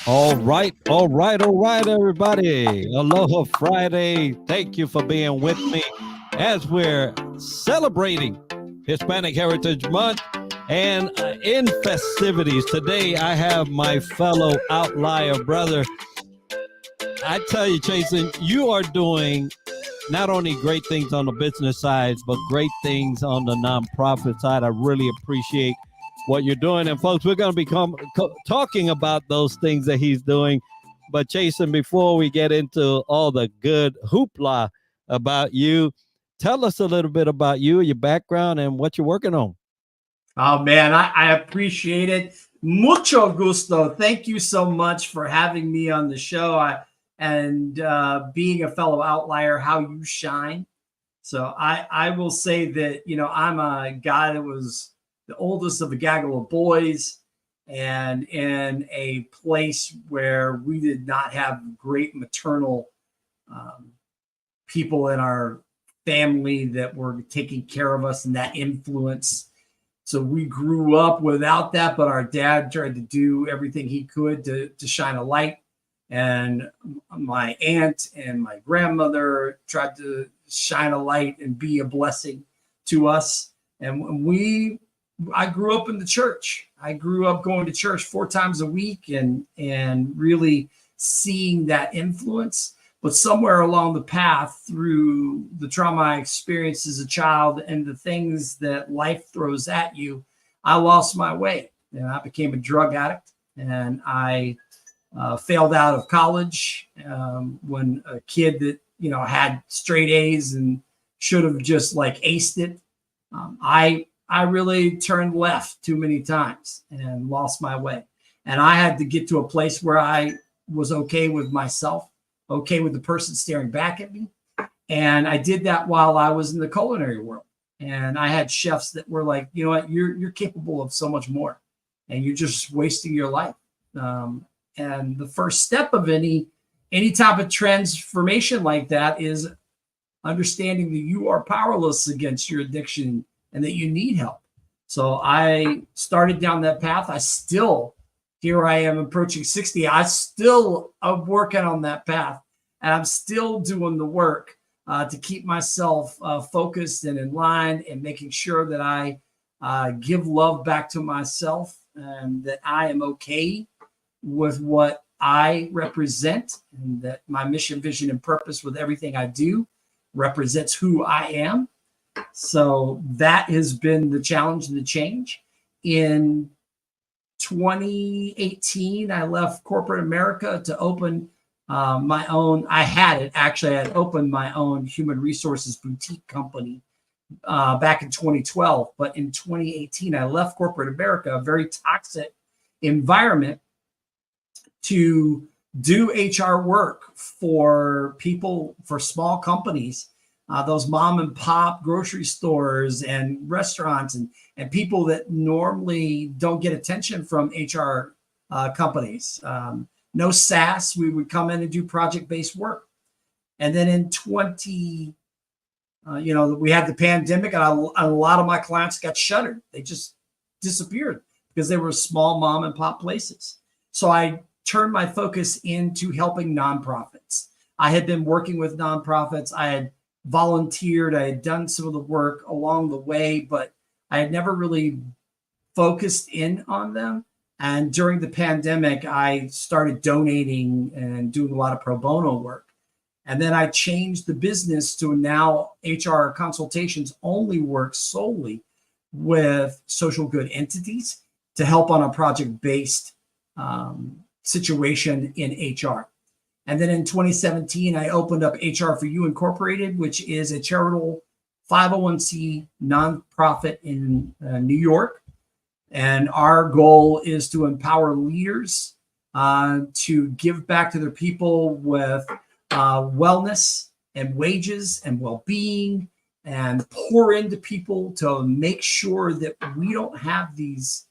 All right, everybody. Aloha Friday. Thank you for being with me as we're celebrating Hispanic Heritage Month and in festivities. Today, I have my fellow outlier brother. I tell you, Chason, you are doing not only great things on the business side, but great things on the nonprofit side. I really appreciate what you're doing. And folks, we're going to become talking about those things that he's doing. But Jason, before we get into all the good hoopla about you, tell us a little bit about you, your background, and what you're working on. Oh man, I appreciate it. Mucho gusto. Thank you so much for having me on the show. And being a fellow outlier, how you shine. So I will say that, I'm a guy that was the oldest of a gaggle of boys and in a place where we did not have great maternal um, people in our family that were taking care of us and that influence. So we grew up without that, but our dad tried to do everything he could to shine a light. And my aunt and my grandmother tried to shine a light and be a blessing to us. And I grew up in the church. I grew up going to church 4 times a week and really seeing that influence. But somewhere along the path, through the trauma I experienced as a child and the things that life throws at you, I lost my way. And I became a drug addict. And I failed out of college when a kid that, had straight A's and should have just like aced it. I really turned left too many times and lost my way. And I had to get to a place where I was okay with myself, okay with the person staring back at me. And I did that while I was in the culinary world. And I had chefs that were like, you know what, you're capable of so much more, and you're just wasting your life. And the first step of any type of transformation like that is understanding that you are powerless against your addiction and that you need help. So I started down that path. Here I am approaching 60. I'm working on that path, and I'm still doing the work to keep myself focused and in line, and making sure that I give love back to myself, and that I am okay with what I represent, and that my mission, vision, and purpose with everything I do represents who I am. So that has been the challenge and the change. In 2018, I left corporate America to open my own. I had opened my own human resources boutique company back in 2012. But in 2018, I left corporate America, a very toxic environment, to do HR work for people, for small companies, those mom and pop grocery stores and restaurants, and people that normally don't get attention from HR companies. No SaaS. We would come in and do project-based work. And then in we had the pandemic, and a lot of my clients got shuttered. They just disappeared because they were small mom and pop places. So I turned my focus into helping nonprofits. I had been working with nonprofits. I had volunteered. I had done some of the work along the way, but I had never really focused in on them. And during the pandemic, I started donating and doing a lot of pro bono work. And then I changed the business to now HR consultations only work solely with social good entities to help on a project-based situation in HR. And then in 2017, I opened up HR for You Incorporated, which is a charitable 501c nonprofit in New York. And our goal is to empower leaders to give back to their people with wellness and wages and well-being, and pour into people to make sure that we don't have these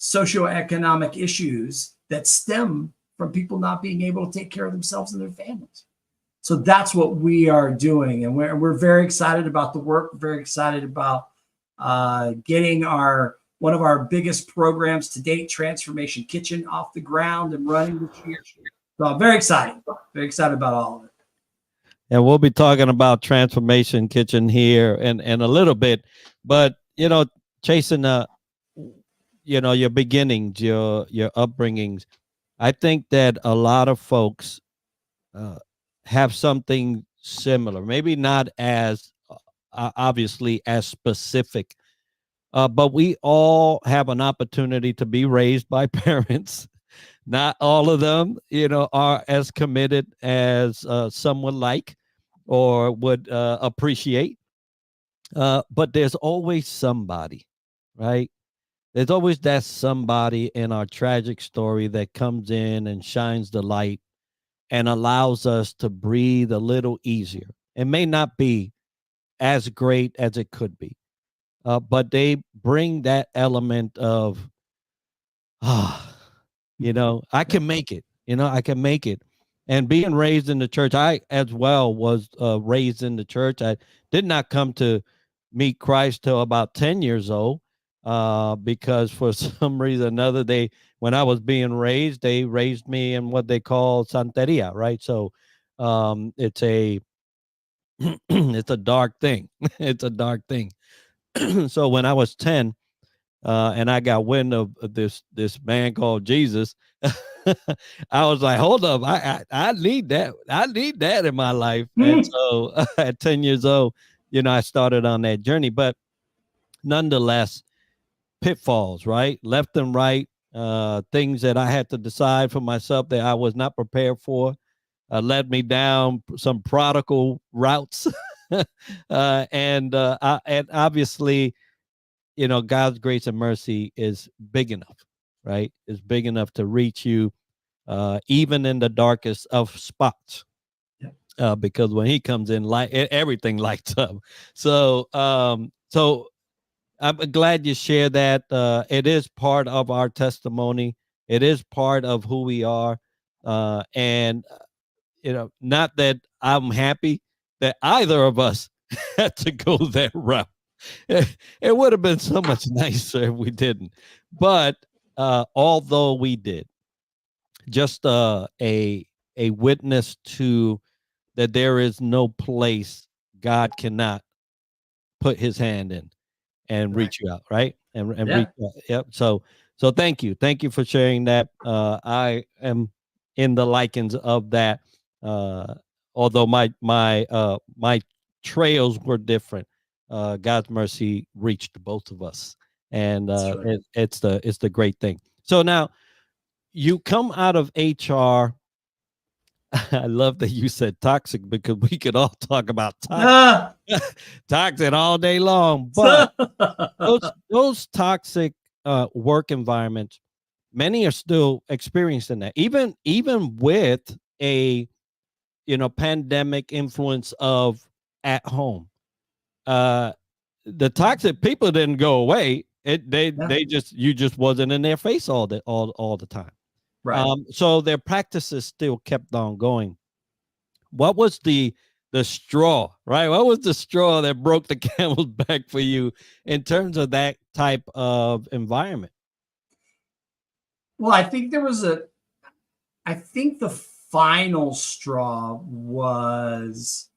socioeconomic issues that stem from people not being able to take care of themselves and their families. So that's what we are doing. And we're very excited about the work. We're very excited about getting our one of our biggest programs to date, Transformation Kitchen, off the ground and running this year. So I'm very excited about all of it. And we'll be talking about Transformation Kitchen here in a little bit. But, Chason, your beginnings, your upbringings, I think that a lot of folks have something similar, maybe not as obviously as specific, but we all have an opportunity to be raised by parents. Not all of them, are as committed as some would like or would appreciate. But there's always somebody, right? There's always that somebody in our tragic story that comes in and shines the light and allows us to breathe a little easier. It may not be as great as it could be, but they bring that element of, I can make it. I can make it. And being raised in the church, I as well was raised in the church. I did not come to meet Christ till about 10 years old, because for some reason or another, when I was being raised, they raised me in what they call Santeria, right? So it's a it's a dark thing. It's a dark thing. So when I was 10, and I got wind of this man called Jesus, I was like, hold up, I need that. I need that in my life. And so at 10 years old, I started on that journey. But nonetheless, pitfalls, right? Left and right, things that I had to decide for myself that I was not prepared for, led me down some prodigal routes. And obviously, God's grace and mercy is big enough, right? It's big enough to reach you, even in the darkest of spots. Because when he comes in, everything lights up. So I'm glad you share that. It is part of our testimony. It is part of who we are. And not that I'm happy that either of us had to go that route. It would have been so much nicer if we didn't. But although we did, just a witness to that there is no place God cannot put his hand in and reach you out, right? And reach out. Yep. So thank you for sharing that. I am in the likens of that. Although my trails were different, God's mercy reached both of us, and it's the great thing. So now you come out of HR. I love that you said toxic, because we could all talk about toxic all day long. But those toxic work environments, many are still experiencing that, even with a pandemic influence of at home. The toxic people didn't go away. You just wasn't in their face all the time. Right. So their practices still kept on going. What was the straw, right? What was the straw that broke the camel's back for you in terms of that type of environment? Well, I think the final straw was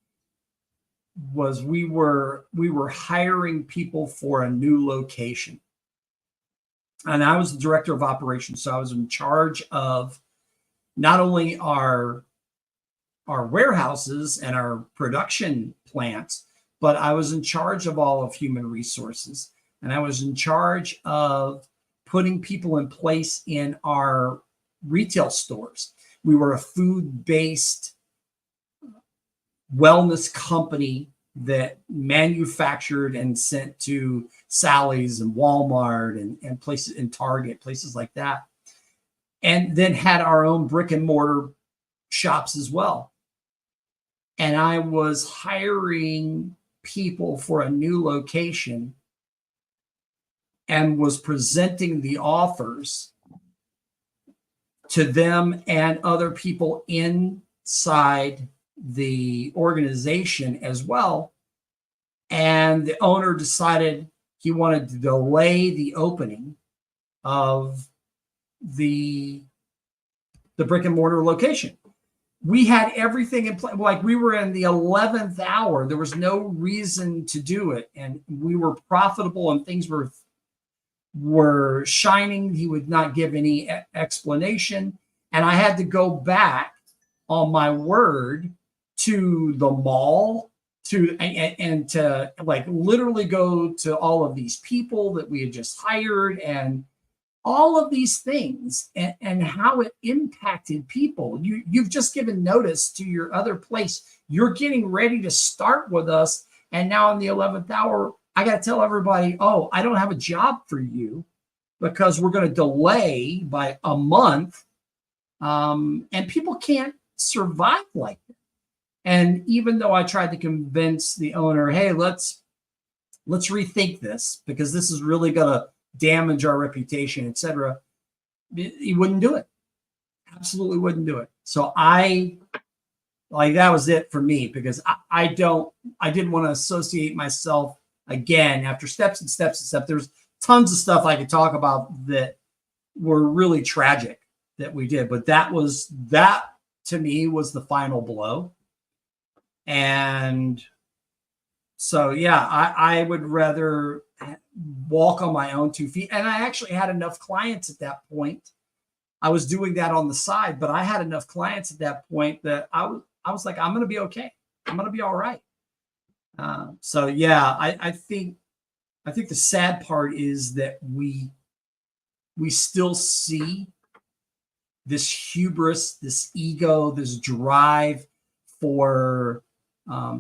we were hiring people for a new location. And I was the director of operations. So I was in charge of not only our warehouses and our production plants, but I was in charge of all of human resources. And I was in charge of putting people in place in our retail stores. We were a food-based wellness company that manufactured and sent to Sally's and Walmart and places in Target, places like that. And then had our own brick and mortar shops as well. And I was hiring people for a new location and was presenting the offers to them and other people inside the organization as well. And the owner decided he wanted to delay the opening of the brick and mortar location. We had everything in place. Like, we were in the 11th hour. There was no reason to do it. And we were profitable and things were shining. He would not give any explanation. And I had to go back on my word to the mall and to like literally go to all of these people that we had just hired and all of these things and how it impacted people. You've just given notice to your other place. You're getting ready to start with us. And now in the 11th hour, I got to tell everybody, oh, I don't have a job for you because we're going to delay by a month. And people can't survive like that. And even though I tried to convince the owner, hey, let's rethink this because this is really going to damage our reputation, etc., he wouldn't do it. Absolutely wouldn't do it. So that was it for me, because I didn't want to associate myself again after steps and steps and steps. There's tons of stuff I could talk about that were really tragic that we did, but that to me was the final blow. And so, yeah, I would rather walk on my own 2 feet. And I actually had enough clients at that point. I was doing that on the side, but I had enough clients at that point that I was like, I'm going to be okay. I'm going to be all right. So yeah, I think the sad part is that we still see this hubris, this ego, this drive for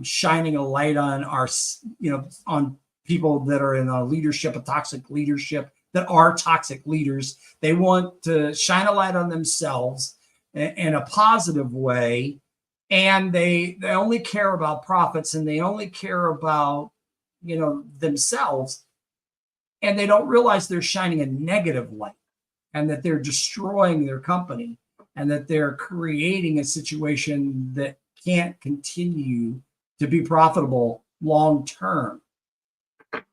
shining a light on on people that are in a leadership, a toxic leadership, that are toxic leaders. They want to shine a light on themselves in a positive way. And they only care about profits, and they only care about, themselves. And they don't realize they're shining a negative light, and that they're destroying their company, and that they're creating a situation that can't continue to be profitable long term.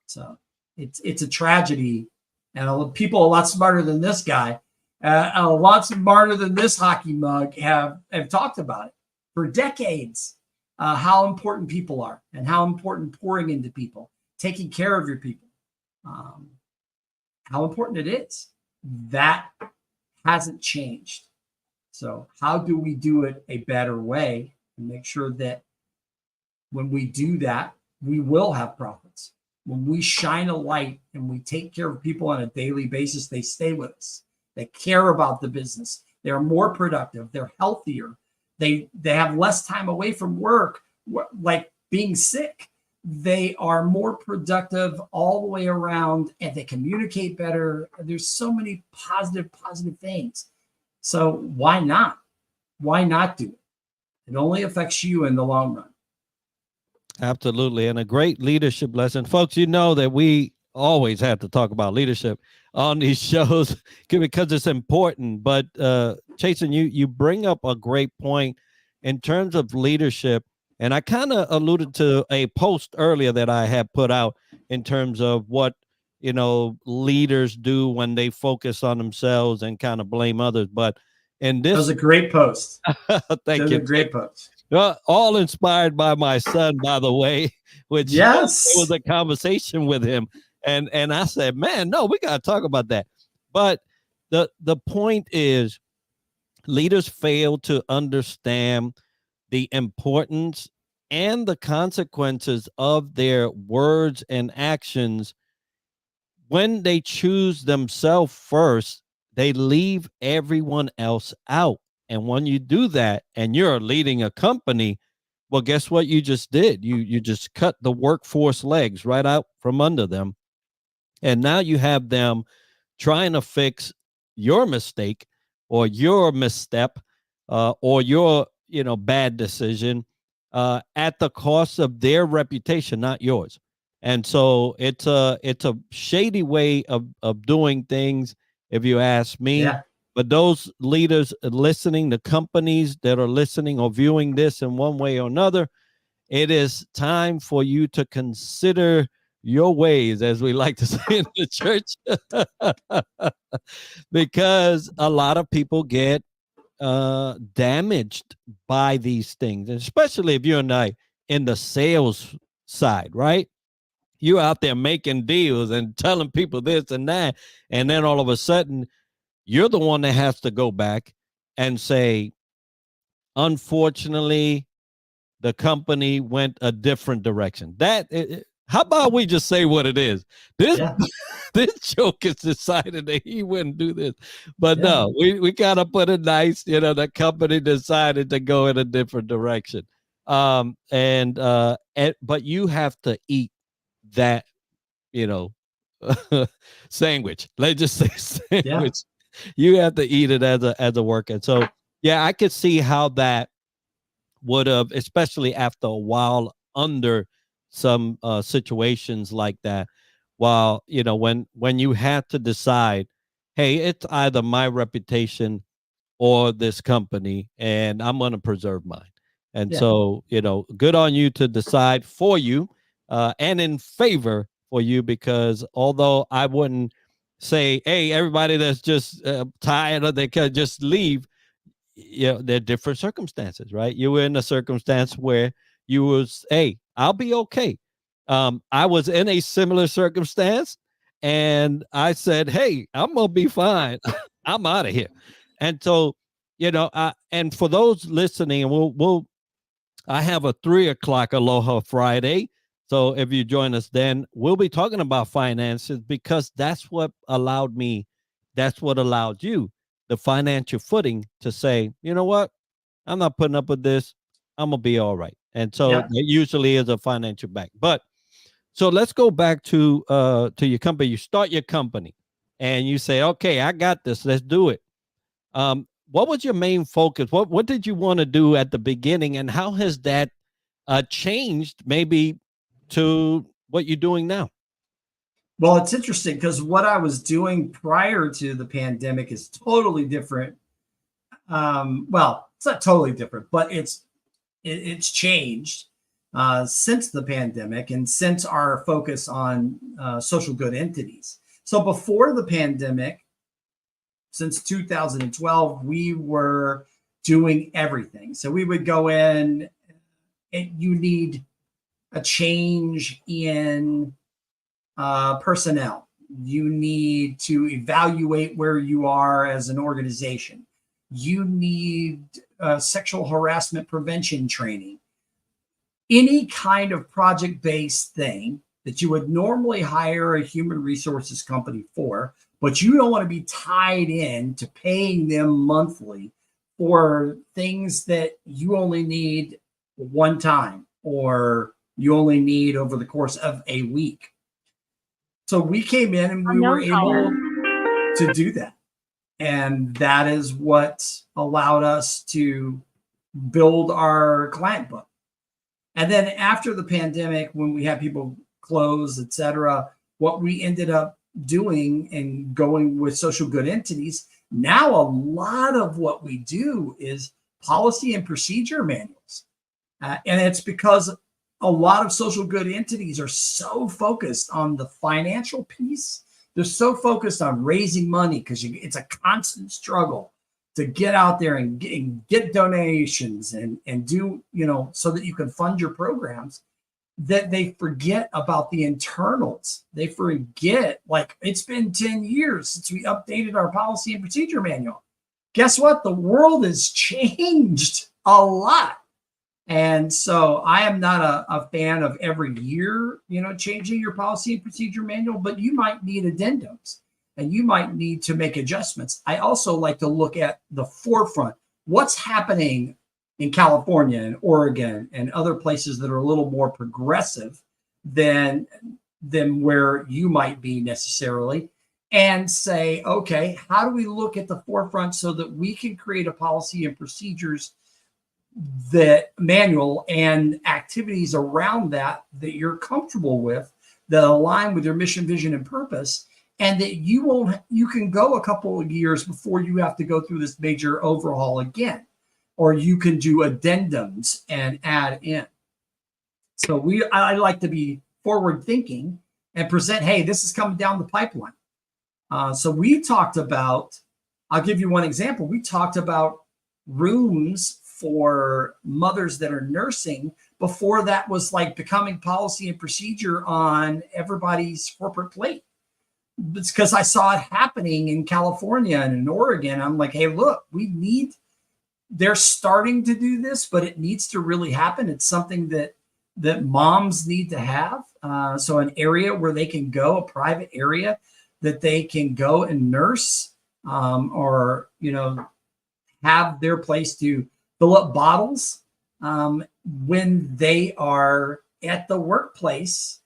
So it's a tragedy, and people a lot smarter than this guy, a lot smarter than this hockey mug have talked about it for decades, how important people are and how important pouring into people, taking care of your people, how important it is. That hasn't changed. So how do we do it a better way and make sure that when we do that, we will have profits? When we shine a light and we take care of people on a daily basis, they stay with us. They care about the business. They're more productive. They're healthier. They have less time away from work, like being sick. They are more productive all the way around, and they communicate better. There's so many positive things. So why not? Why not do it? It only affects you in the long run. Absolutely. And a great leadership lesson. Folks, you know that we always have to talk about leadership on these shows because it's important. But Chason, you bring up a great point in terms of leadership. And I kind of alluded to a post earlier that I had put out in terms of what, leaders do when they focus on themselves and kind of blame others. But in this, that was a great post. Thank you. A great post. All inspired by my son, by the way, which was a conversation with him. And I said, man, no, we got to talk about that. But the point is, leaders fail to understand the importance and the consequences of their words and actions. When they choose themselves first, they leave everyone else out. And when you do that and you're leading a company, well, guess what you just did? You just cut the workforce legs right out from under them. And now you have them trying to fix your mistake or your misstep or your bad decision at the cost of their reputation, not yours. And so it's a shady way of doing things, if you ask me. Yeah. But those leaders listening, the companies that are listening or viewing this in one way or another, it is time for you to consider your ways, as we like to say in the church, because a lot of people get damaged by these things, especially if you're in the sales side, right? You're out there making deals and telling people this and that, and then all of a sudden you're the one that has to go back and say, unfortunately, the company went a different direction. How about we just say what it is? This Yeah. this joke has decided that he wouldn't do this, but Yeah. no, we gotta put it nice. The company decided to go in a different direction, but you have to eat that, you know, sandwich. Let's just say Yeah. sandwich. You have to eat it as a worker. So yeah, I could see how that would have, especially after a while under some situations like that. While when you had to decide, hey, it's either my reputation or this company, and I'm going to preserve mine. And Yeah. so, good on you to decide for you, and in favor for you, because although I wouldn't say, hey, everybody that's just tired or they can just leave, there are different circumstances, right? You were in a circumstance where you was, hey, I'll be okay. I was in a similar circumstance, and I said, hey, I'm gonna be fine. I'm out of here. And so, and for those listening, and I have a 3 o'clock Aloha Friday. So if you join us then, we'll be talking about finances, because that's what allowed you the financial footing to say, you know what, I'm not putting up with this. I'm gonna be all right. And so Yeah. it usually is a financial back. But so let's go back to your company. You start your company and you say, okay, I got this. Let's do it. What was your main focus? What did you want to do at the beginning, and how has that changed maybe to what you're doing now? Well, it's interesting because what I was doing prior to the pandemic is totally different. Well, it's not totally different, but it's changed since the pandemic and since our focus on social good entities. So before the pandemic, since 2012, we were doing everything. So we would go in, and you need a change in personnel. You need to evaluate where you are as an organization. You need sexual harassment prevention training. Any kind of project-based thing that you would normally hire a human resources company for, but you don't want to be tied in to paying them monthly for things that you only need one time or you only need over the course of a week. So we came in and we were able to do that. And that is what allowed us to build our client book. And then after the pandemic, when we had people close, et cetera, what we ended up doing and going with social good entities, now a lot of what we do is policy and procedure manuals. And it's because a lot of social good entities are so focused on the financial piece. They're so focused on raising money because it's a constant struggle to get out there and get donations and do, so that you can fund your programs, that they forget about the internals. They forget, like, it's been 10 years since we updated our policy and procedure manual. Guess what? The world has changed a lot. And so I am not a fan of every year, changing your policy and procedure manual, but you might need addendums and you might need to make adjustments. I also like to look at the forefront. What's happening in California and Oregon and other places that are a little more progressive than where you might be necessarily, and say, okay, how do we look at the forefront so that we can create a policy and procedures that manual and activities around that you're comfortable with, that align with your mission, vision, and purpose, and that you can go a couple of years before you have to go through this major overhaul again, or you can do addendums and add in. So I like to be forward thinking and present, hey, this is coming down the pipeline. So we talked about, I'll give you one example. We talked about rooms for mothers that are nursing before that was like becoming policy and procedure on everybody's corporate plate. It's because I saw it happening in California and in Oregon. I'm like, hey, look, they're starting to do this, but it needs to really happen. It's something that moms need to have. So an area where they can go, a private area that they can go and nurse, or, have their place to fill up bottles when they are at the workplace.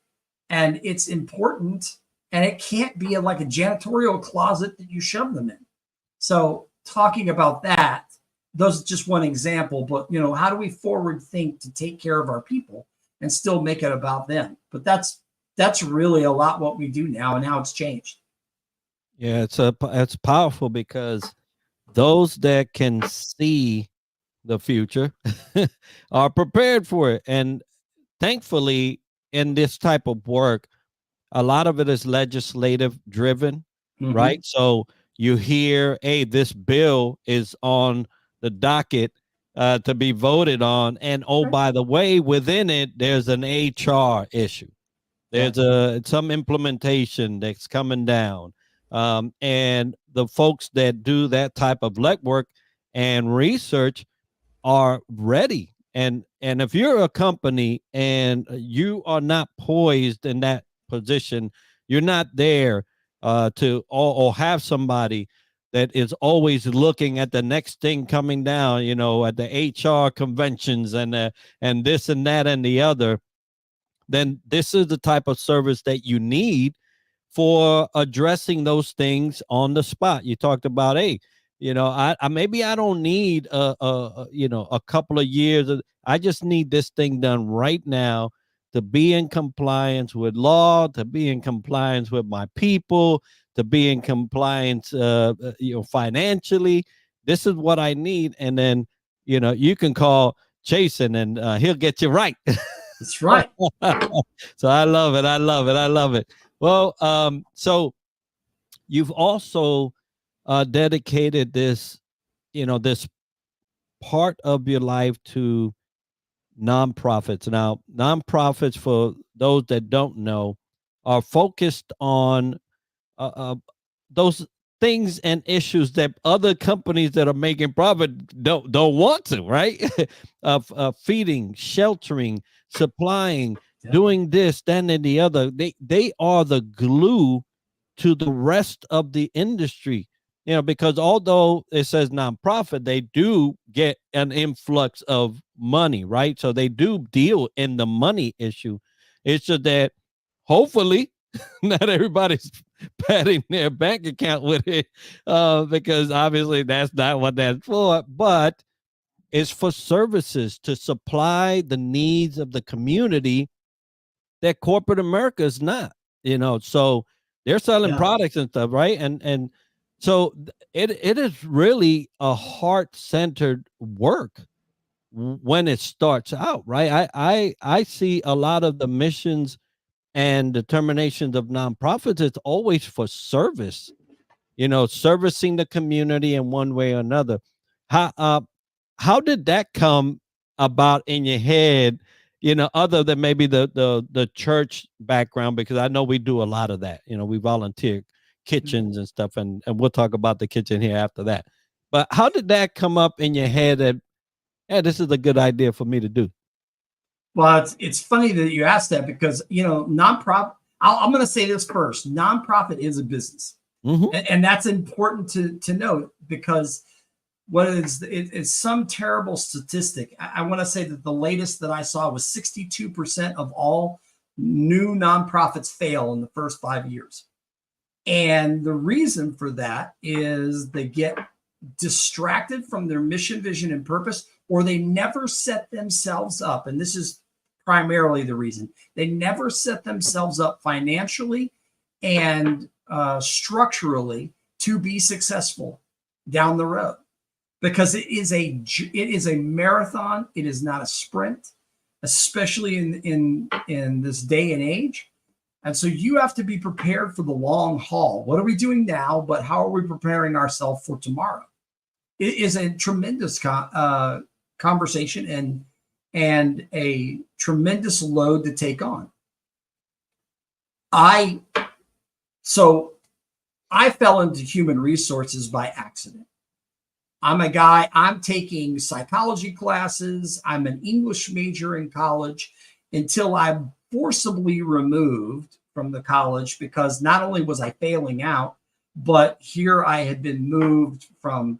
And it's important, and it can't be like a janitorial closet that you shove them in. So talking about that, those are just one example, but how do we forward think to take care of our people and still make it about them? But that's really a lot what we do now and how it's changed. Yeah, it's powerful because those that can see the future are prepared for it. And thankfully, in this type of work, a lot of it is legislative driven, right? So you hear, hey, this bill is on the docket to be voted on. And oh, by the way, within it, there's an HR issue. There's some implementation that's coming down. And the folks that do that type of legwork and research are ready. And if you're a company and you are not poised in that position, you're not there to or have somebody that is always looking at the next thing coming down, at the HR conventions and this and that and the other, then this is the type of service that you need for addressing those things on the spot. You talked about, hey, I maybe I don't need a couple of years. I just need this thing done right now to be in compliance with law, to be in compliance with my people, to be in compliance, financially. This is what I need, and then you can call Chason, and he'll get you right. That's right. So I love it. I love it. I love it. Well, so you've also dedicated this part of your life to nonprofits. Now, nonprofits, for those that don't know, are focused on those things and issues that other companies that are making profit don't want to, right? Of feeding, sheltering, supplying, doing this, that, and the other. They are the glue to the rest of the industry, because although it says nonprofit, they do get an influx of money, right? So they do deal in the money issue. It's just that hopefully not everybody's padding their bank account with it, because obviously that's not what that's for, but it's for services to supply the needs of the community that corporate America is not, so they're selling products and stuff, right? And so it is really a heart-centered work when it starts out, right? I see a lot of the missions and determinations of nonprofits. It's always for service, servicing the community in one way or another. How did that come about in your head, other than maybe the church background? Because I know we do a lot of that. We volunteer kitchens and stuff, and we'll talk about the kitchen here after that. But how did that come up in your head that, hey, this is a good idea for me to do? Well, it's funny that you asked that, because nonprofit. I'm going to say this first: nonprofit is a business, and that's important to note, because it's some terrible statistic. I want to say that the latest that I saw was 62% of all new nonprofits fail in the first 5 years, and the reason for that is they get distracted from their mission, vision, and purpose, or they never set themselves up. And this is primarily the reason. They never set themselves up financially and structurally to be successful down the road, because it is a marathon. It is not a sprint, especially in this day and age. And so you have to be prepared for the long haul. What are we doing now, but how are we preparing ourselves for tomorrow? It is a tremendous conversation and a tremendous load to take on. So I fell into human resources by accident. I'm a guy, I'm taking psychology classes. I'm an English major in college until I'm forcibly removed from the college because not only was I failing out, but here I had been moved from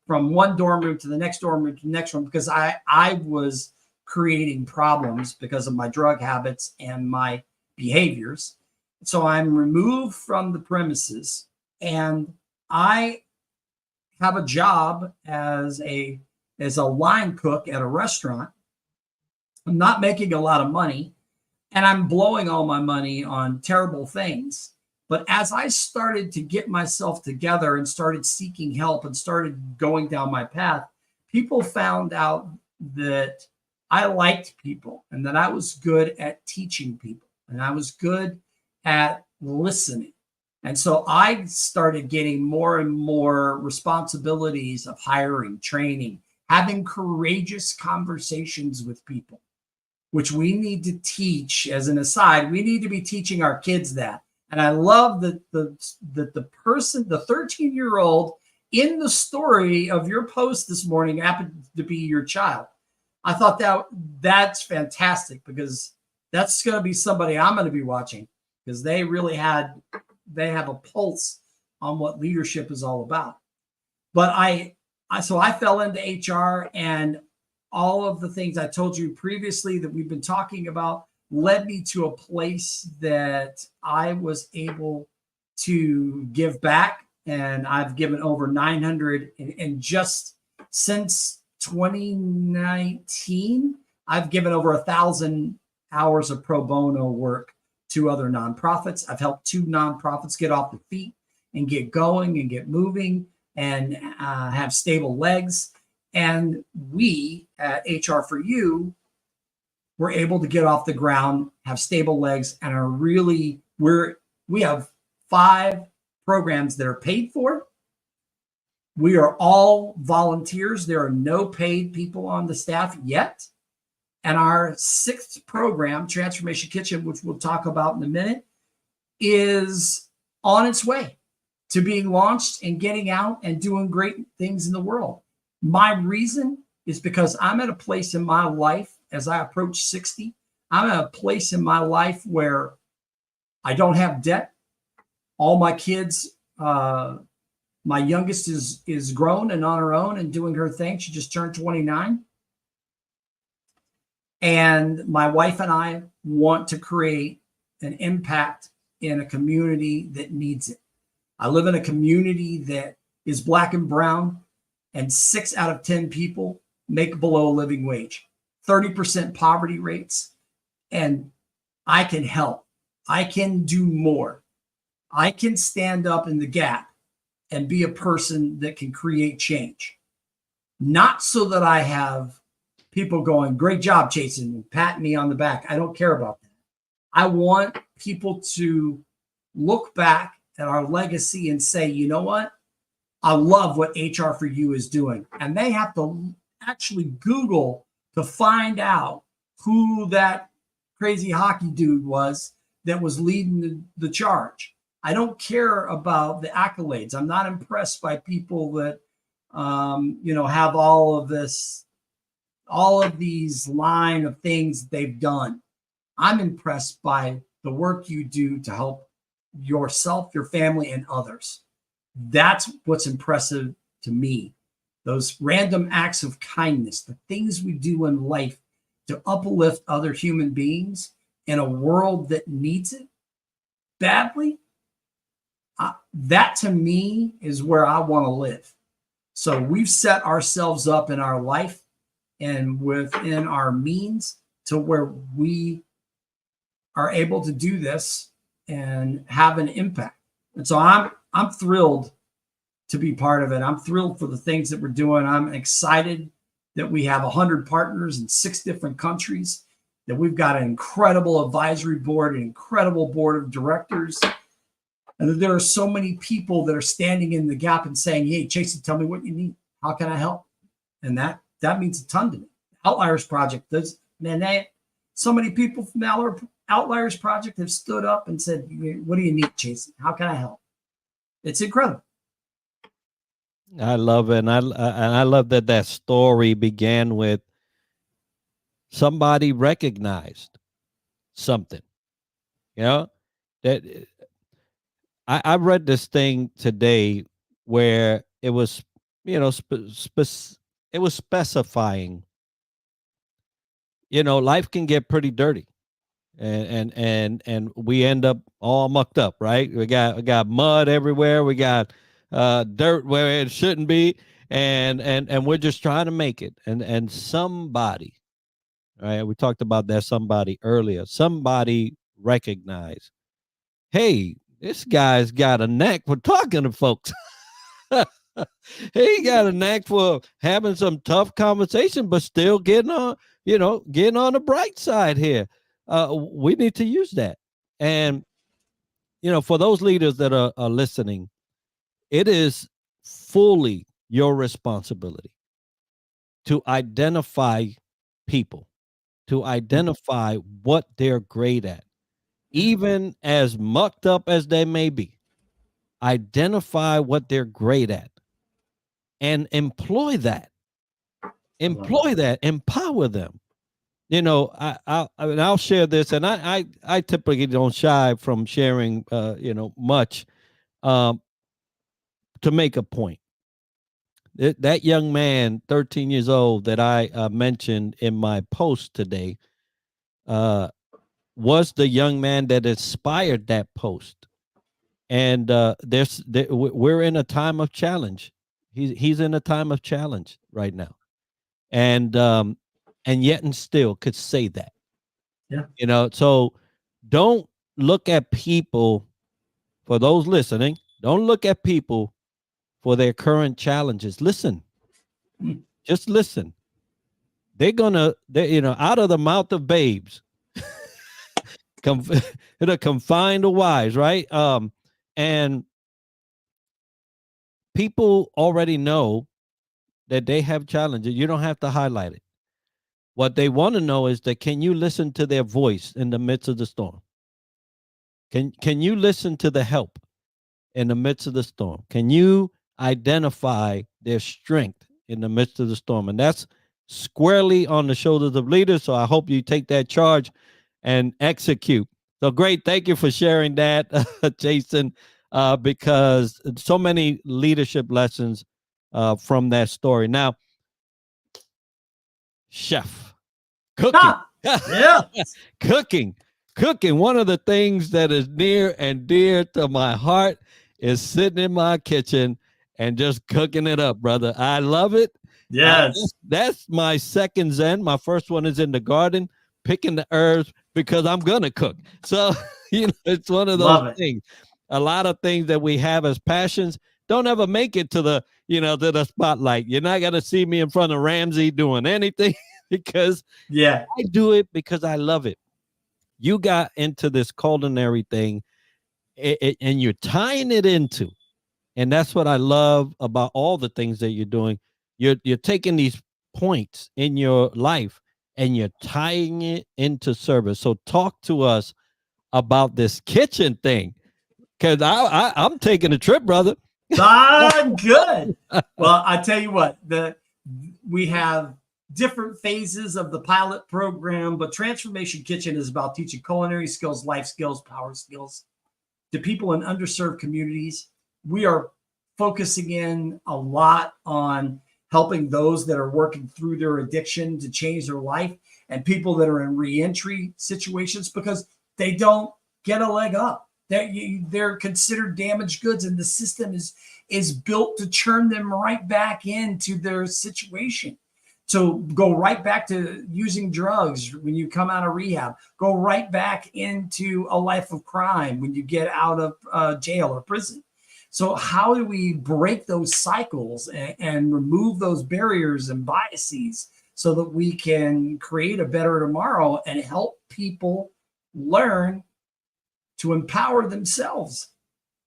one dorm room to the next dorm room to the next one because I was creating problems because of my drug habits and my behaviors. So I'm removed from the premises, and I have a job as a line cook at a restaurant. I'm not making a lot of money, and I'm blowing all my money on terrible things. But as I started to get myself together and started seeking help and started going down my path, people found out that I liked people and that I was good at teaching people and I was good at listening. And so I started getting more and more responsibilities of hiring, training, having courageous conversations with people, which we need to teach. As an aside, we need to be teaching our kids that. And I love that the person, the 13-year-old in the story of your post this morning happened to be your child. I thought that's fantastic because that's going to be somebody I'm going to be watching because they have a pulse on what leadership is all about. But so I fell into HR, and all of the things I told you previously that we've been talking about led me to a place that I was able to give back. And I've given over 900 and just since 2019, I've given over 1,000 hours of pro bono work to other nonprofits. I've helped 2 nonprofits get off their feet and get going and get moving and have stable legs. And we at HR for You were able to get off the ground, have stable legs, and are really, we have 5 programs that are paid for. We are all volunteers. There are no paid people on the staff yet. And our 6th program, Transformation Kitchen, which we'll talk about in a minute, is on its way to being launched and getting out and doing great things in the world. My reason is because I'm at a place in my life as I approach 60. I'm at a place in my life where I don't have debt. All my kids, my youngest is grown and on her own and doing her thing. She just turned 29. And my wife and I want to create an impact in a community that needs it. I live in a community that is Black and brown, and 6 out of 10 people make below a living wage, 30% poverty rates. And I can help. I can do more. I can stand up in the gap and be a person that can create change. Not so that I have people going, great job, Chason, and patting me on the back. I don't care about that. I want people to look back at our legacy and say, you know what? I love what HR for You is doing. And they have to actually Google to find out who that crazy hockey dude was that was leading the charge. I don't care about the accolades. I'm not impressed by people that, have all of these line of things they've done. I'm impressed by the work you do to help yourself, your family, and others. That's what's impressive to me. Those random acts of kindness, the things we do in life to uplift other human beings in a world that needs it badly. That to me is where I want to live. So we've set ourselves up in our life and within our means to where we are able to do this and have an impact. And so I'm thrilled to be part of it. I'm thrilled for the things that we're doing. I'm excited that we have 100 partners in 6 different countries. that we've got an incredible advisory board, an incredible board of directors, and that there are so many people that are standing in the gap and saying, hey, Chason, tell me what you need. How can I help? And that means a ton to me. Outliers Project does, man, so many people from the Outliers Project have stood up and said, what do you need, Chason? How can I help? It's incredible. I love it. And I love that that story began with somebody recognized something, you know, that I read this thing today where it was, you know, it was specifying, you know, life can get pretty dirty. And we end up all mucked up, right? We got mud everywhere. We got dirt where it shouldn't be, and we're just trying to make it. And somebody, right? We talked about that somebody earlier. Somebody recognized, hey, this guy's got a knack for talking to folks. He got a knack for having some tough conversation, but still getting on, you know, getting on the bright side here. We need to use that. And, you know, for those leaders that are listening, it is fully your responsibility to identify people, to identify what they're great at, even as mucked up as they may be. Identify what they're great at and employ that. Employ that, empower them. You know, I'll share this, and I typically don't shy from sharing, you know, much, to make a point. That young man, 13 years old, that I mentioned in my post today, was the young man that inspired that post. And we're in a time of challenge. He's in a time of challenge right now, and yet and still could say that. Yeah. You know, so don't look at people, for those listening, don't look at people for their current challenges. Listen, just listen. They you know, out of the mouth of babes, it'll confine the wise, right? And people already know that they have challenges. You don't have to highlight it. What they want to know is that, can you listen to their voice in the midst of the storm? Can you listen to the help in the midst of the storm? Can you identify their strength in the midst of the storm? And that's squarely on the shoulders of leaders. So I hope you take that charge and execute. So great. Thank you for sharing that, Chason, because so many leadership lessons from that story. Now, chef, cooking. Yeah. Cooking. One of the things that is near and dear to my heart is sitting in my kitchen and just cooking it up, brother. I love it. Yes. That's my second zen. My first one is in the garden, picking the herbs, because I'm going to cook. So, you know, it's one of those things. A lot of things that we have as passions don't ever make it to the, you know, to the spotlight. You're not going to see me in front of Ramsey doing anything because I do it because I love it. You got into this culinary thing, and you're tying it into, and that's what I love about all the things that you're doing. You're taking these points in your life and you're tying it into service. So talk to us about this kitchen thing, because I'm taking a trip, brother. Good. Well, I tell you what, we have different phases of the pilot program, but Transformation Kitchen is about teaching culinary skills, life skills, power skills to people in underserved communities. We are focusing in a lot on helping those that are working through their addiction to change their life, and people that are in reentry situations because they don't get a leg up. They're considered damaged goods, and the system is built to churn them right back into their situation. So go right back to using drugs when you come out of rehab. Go right back into a life of crime when you get out of jail or prison. So how do we break those cycles and remove those barriers and biases so that we can create a better tomorrow and help people learn to empower themselves.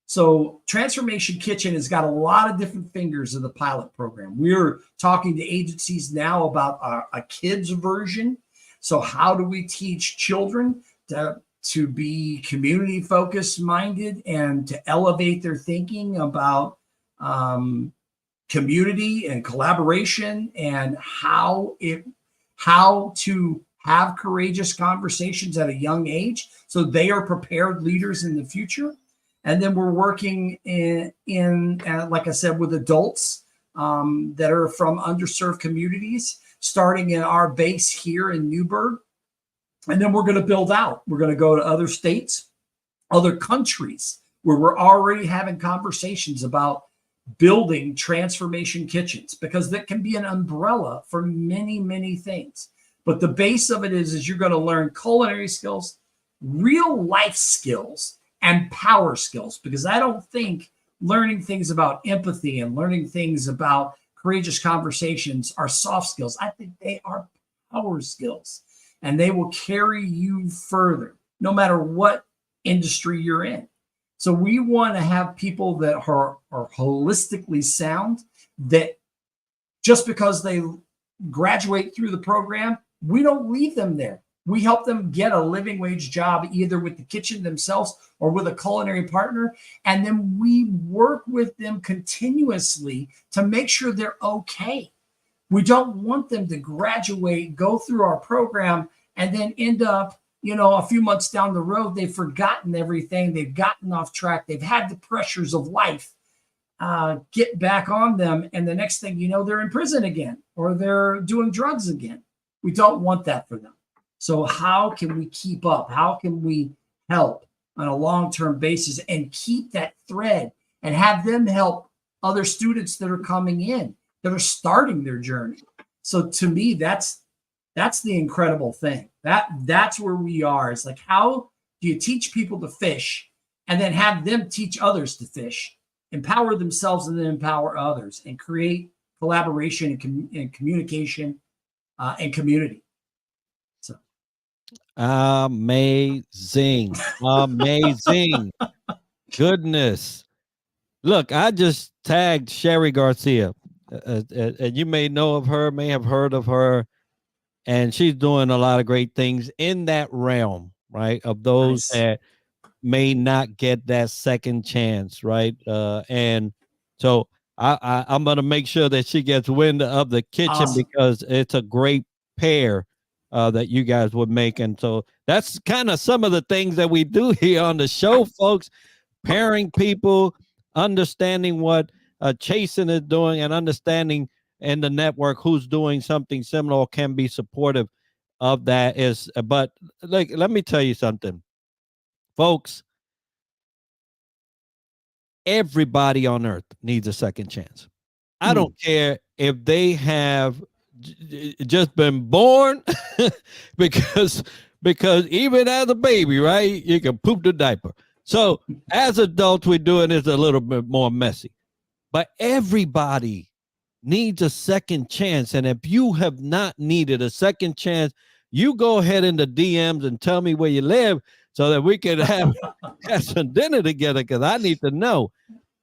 So Transformation Kitchen has got a lot of different fingers of the pilot program. We're talking to agencies now about a kids version. So how do we teach children to be community focused minded and to elevate their thinking about community and collaboration, and how to have courageous conversations at a young age so they are prepared leaders in the future. And then we're working in like I said, with adults that are from underserved communities, starting in our base here in Newburgh. And then we're going to build out. We're going to go to other states, other countries, where we're already having conversations about building transformation kitchens, because that can be an umbrella for many, many things. But the base of it is you're going to learn culinary skills, real life skills, and power skills, because I don't think learning things about empathy and learning things about courageous conversations are soft skills. I think they are power skills, and they will carry you further no matter what industry you're in. So we want to have people that are holistically sound, that just because they graduate through the program, we don't leave them there. We help them get a living wage job, either with the kitchen themselves or with a culinary partner. And then we work with them continuously to make sure they're okay. We don't want them to graduate, go through our program, and then end up, a few months down the road, they've forgotten everything. They've gotten off track. They've had the pressures of life get back on them. And the next thing you know, they're in prison again, or they're doing drugs again. We don't want that for them. So how can we keep up? How can we help on a long-term basis and keep that thread and have them help other students that are coming in, that are starting their journey? So to me, that's the incredible thing. That's where we are. It's like, how do you teach people to fish and then have them teach others to fish, empower themselves and then empower others, and create collaboration and communication and community? So amazing. Goodness. Look, I just tagged Sherry Garcia, and you may know of her, may have heard of her. And she's doing a lot of great things in that realm, right? Of those nice. that may not get that second chance, right? And so I'm going to make sure that she gets wind of the kitchen, Awesome. because it's a great pair that you guys would make. And so that's kind of some of the things that we do here on the show, folks, pairing people, understanding what Chason is doing, and understanding in the network who's doing something similar or can be supportive of that. But like, let me tell you something, folks. Everybody on earth needs a second chance. I don't care if they have just been born, because even as a baby, right, you can poop the diaper. So as adults, we're doing this a little bit more messy, but everybody needs a second chance. And if you have not needed a second chance, you go ahead in the DMs and tell me where you live so that we can have some dinner together, because I need to know.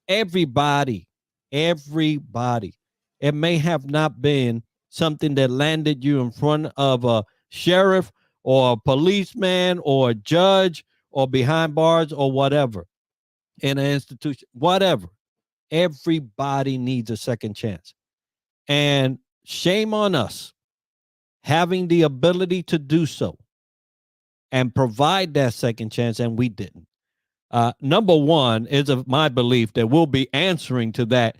Everybody. It may have not been something that landed you in front of a sheriff or a policeman or a judge or behind bars or whatever, in an institution, whatever. Everybody needs a second chance. And shame on us having the ability to do so and provide that second chance, and we didn't. Number one is of my belief that we'll be answering to that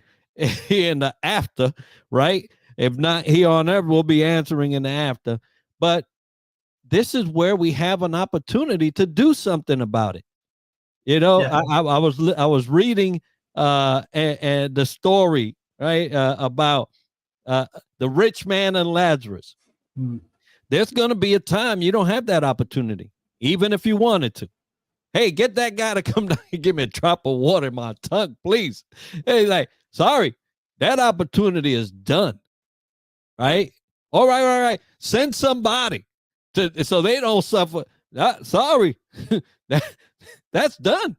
in the after, right? If not here on earth, we'll be answering in the after. But this is where we have an opportunity to do something about it. Yeah. I was reading and the story, right, about the rich man and Lazarus. There's going to be a time you don't have that opportunity, even if you wanted to. Hey, get that guy to come down and give me a drop of water in my tongue, please. Hey, like, sorry, that opportunity is done, right? All right. Send somebody so they don't suffer. Sorry, that's done.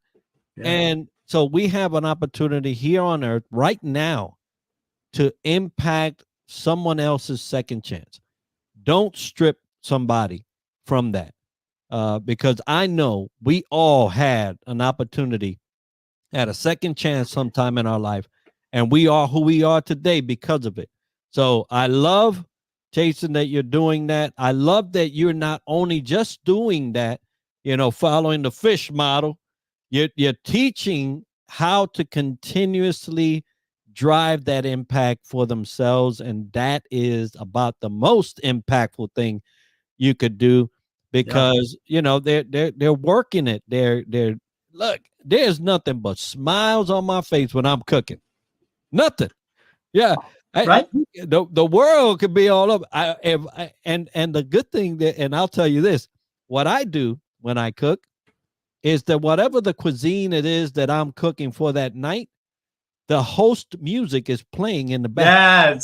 Yeah. And so we have an opportunity here on earth right now to impact someone else's second chance. Don't strip somebody from that, because I know we all had an opportunity at a second chance sometime in our life, and we are who we are today because of it. So I love, Chason, that you're doing that. I love that you're not only just doing that, following the fish model, you're teaching how to continuously drive that impact for themselves, and that is about the most impactful thing you could do, because they're working it. They're look, there's nothing but smiles on my face when I'm cooking. Nothing. Yeah. Right. The world could be all over. And the good thing that, and I'll tell you this, what I do when I cook is that whatever the cuisine it is that I'm cooking for that night, the host music is playing in the back.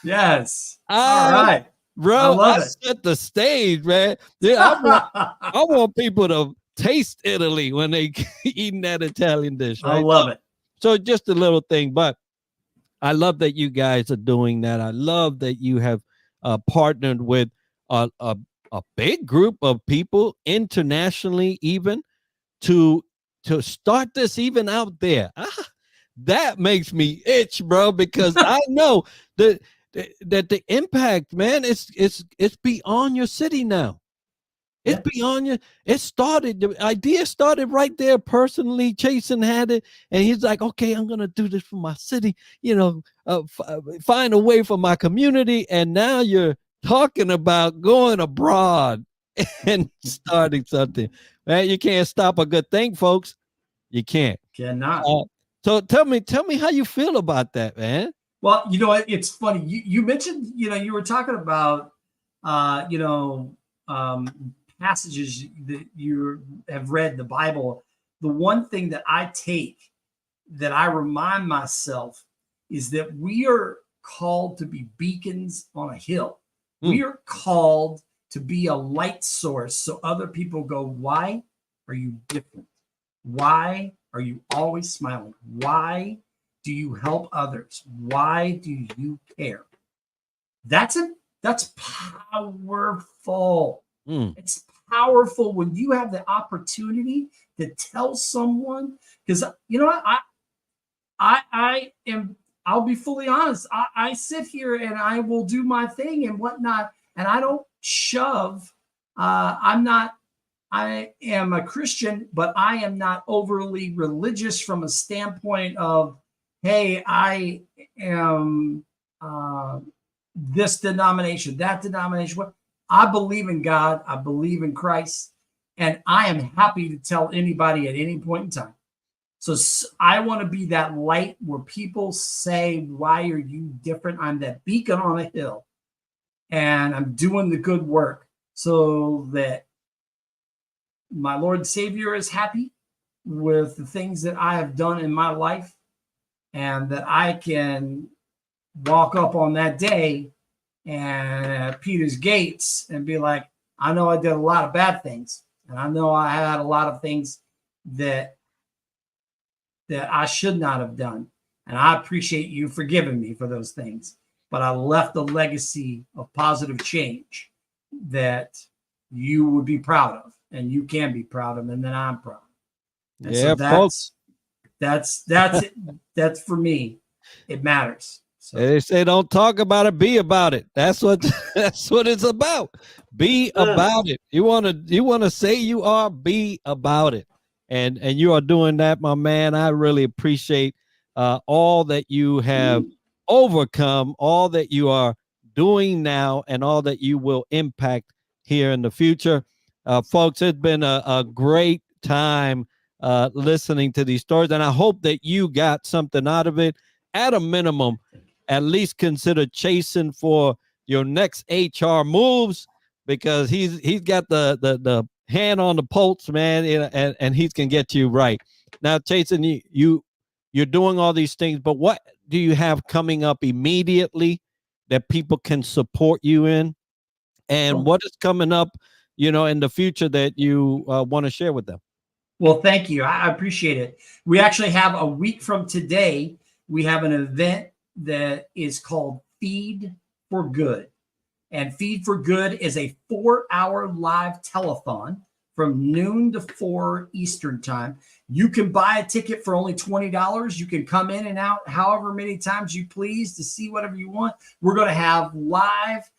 Yes. All right. Bro, I set the stage, man. Yeah, I want people to taste Italy when they eating that Italian dish. Right? I love it. So just a little thing, but I love that you guys are doing that. I love that you have partnered with a big group of people internationally, even to start this even out there. That makes me itch, bro, because I know that the impact, man, it's beyond your city now. It's beyond your. It started. The idea started right there. Personally, Chason had it, and he's like, "Okay, I'm gonna do this for my city. Find a way for my community." And now you're talking about going abroad and starting something. Man, you can't stop a good thing, folks. You can't. Cannot. So tell me how you feel about that, man. Well, you know what? It's funny. You mentioned, you were talking about, passages that you have read the Bible. The one thing that I take, that I remind myself, is that we are called to be beacons on a hill. We are called to be a light source, so other people go, why are you different? Why are you always smiling? Why do you help others? Why do you care? That's powerful. It's powerful when you have the opportunity to tell someone, because I'll be fully honest. I sit here and I will do my thing and whatnot, and I don't shove. I am a Christian, but I am not overly religious from a standpoint of, hey, I am this denomination, that denomination. I believe in God. I believe in Christ. And I am happy to tell anybody at any point in time. So I want to be that light where people say, why are you different? I'm that beacon on a hill. And I'm doing the good work so that my Lord and Savior is happy with the things that I have done in my life, and that I can walk up on that day and Peter's gates and be like, I know I did a lot of bad things, and I know I had a lot of things that I should not have done. And I appreciate you forgiving me for those things. But I left a legacy of positive change that you would be proud of, and you can be proud of, and then I'm proud. And yeah, so folks. That's it. That's for me. It matters. So. They say don't talk about it, be about it. That's what it's about. Be about it. You wanna say you are, be about it. And you are doing that, my man. I really appreciate all that you have overcome, all that you are doing now, and all that you will impact here in the future. Folks, it's been a great time listening to these stories, and I hope that you got something out of it. At a minimum, at least consider Chason for your next HR moves, because he's got the hand on the pulse, man, and he can get you right. Now, Chason, you're doing all these things, but what do you have coming up immediately that people can support you in, and what is coming up, in the future that you want to share with them? Well, thank you. I appreciate it. We actually have a week from today, we have an event that is called Feed for Good. And Feed for Good is a 4-hour live telethon from noon to 4 Eastern time. You can buy a ticket for only $20. You can come in and out however many times you please to see whatever you want. We're going to have live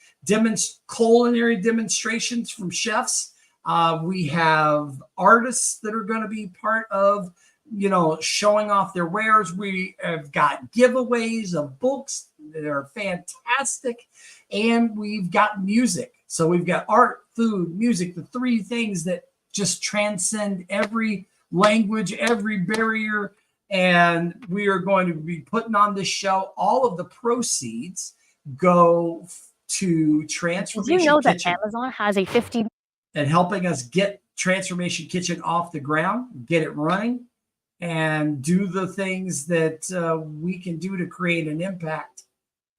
culinary demonstrations from chefs. We have artists that are going to be part of, showing off their wares. We have got giveaways of books that are fantastic. And we've got music. So we've got art, food, music, the three things that just transcend every language, every barrier. And we are going to be putting on this show. All of the proceeds go to Transformation Did you know Kitchen. that Amazon has a 50 and helping us get Transformation Kitchen off the ground, get it running, and do the things that we can do to create an impact.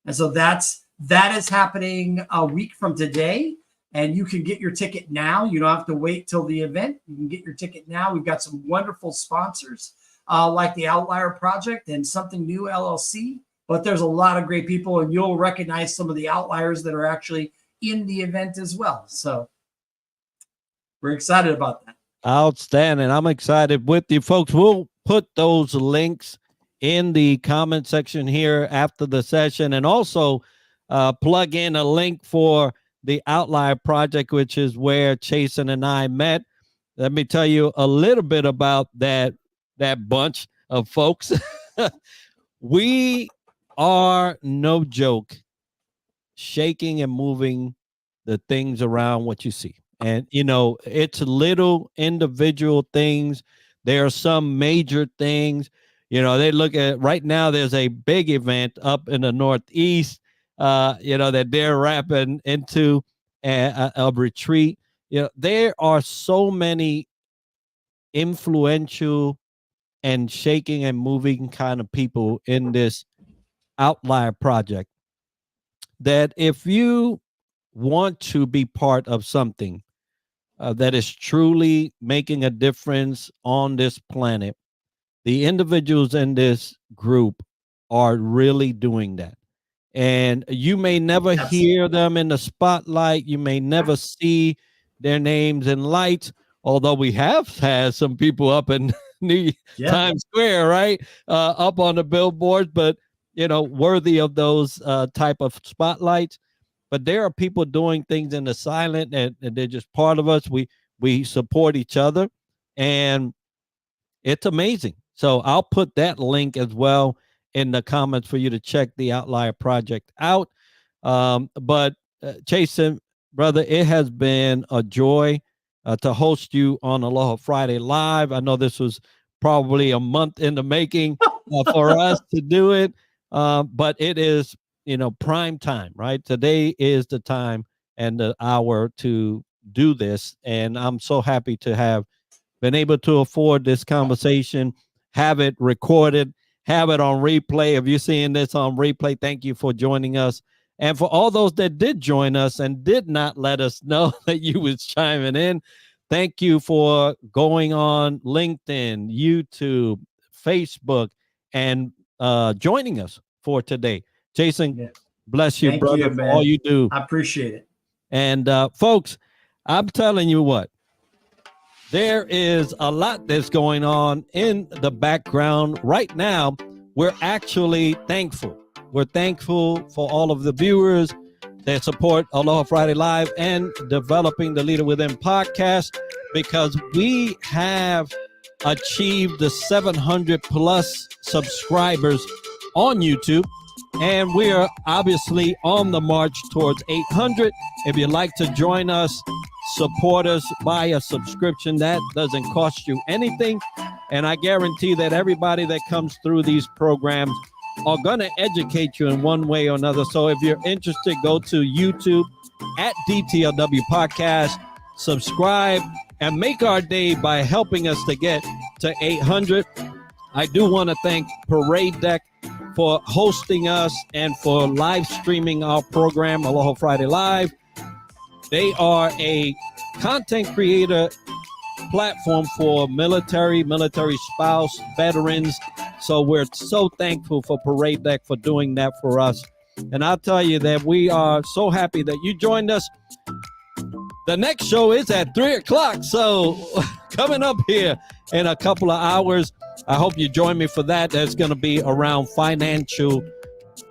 And so that is happening a week from today. And you can get your ticket now. You don't have to wait till the event. You can get your ticket now. We've got some wonderful sponsors like the Outlier Project and Something New LLC. But there's a lot of great people, and you'll recognize some of the outliers that are actually in the event as well. So we're excited about that. Outstanding. I'm excited with you folks. We'll put those links in the comment section here after the session, and also plug in a link for the Outlier Project, which is where Chason and I met. Let me tell you a little bit about that bunch of folks. We are, no joke, shaking and moving the things around what you see. And, it's little individual things. There are some major things. They look at right now, there's a big event up in the Northeast, that they're wrapping into a retreat. There are so many influential and shaking and moving kind of people in this Outlier Project that if you want to be part of something that is truly making a difference on this planet, the individuals in this group are really doing that. And you may never hear them in the spotlight. You may never see their names in lights, although we have had some people up in Times Square, right? Up on the billboards, but, worthy of those type of spotlights. But there are people doing things in the silent, and they're just part of us. We support each other, and it's amazing. So I'll put that link as well in the comments for you to check the Outlier Project out. But Chason, brother, it has been a joy to host you on Aloha Friday Live. I know this was probably a month in the making for us to do it, but it is, prime time, right? Today is the time and the hour to do this, and I'm so happy to have been able to afford this conversation, have it recorded, have it on replay. If you're seeing this on replay, thank you for joining us. And for all those that did join us and did not let us know that you was chiming in, thank you for going on LinkedIn, YouTube, Facebook, and joining us for today. Chason, bless you, brother, for all you do. I appreciate it. And folks, I'm telling you what, there is a lot that's going on in the background right now. We're actually thankful. We're thankful for all of the viewers that support Aloha Friday Live and developing the Leader Within podcast, because we have achieved the 700 plus subscribers on YouTube. And we are obviously on the march towards 800. If you'd like to join us, support us, buy a subscription. That doesn't cost you anything. And I guarantee that everybody that comes through these programs are going to educate you in one way or another. So if you're interested, go to YouTube at DTLW Podcast, subscribe, and make our day by helping us to get to 800. I do want to thank Parade Deck for hosting us and for live streaming our program, Aloha Friday Live. They are a content creator platform for military spouse, veterans. So we're so thankful for Parade Deck for doing that for us. And I'll tell you that we are so happy that you joined us. The next show is at 3 o'clock. So coming up here in a couple of hours, I hope you join me for that. That's going to be around financial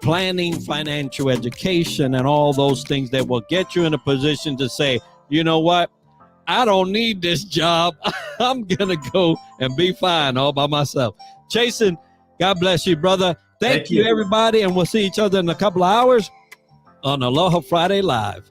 planning, financial education, and all those things that will get you in a position to say, you know what? I don't need this job. I'm going to go and be fine all by myself. Chason, God bless you, brother. Thank you, everybody. And we'll see each other in a couple of hours on Aloha Friday Live.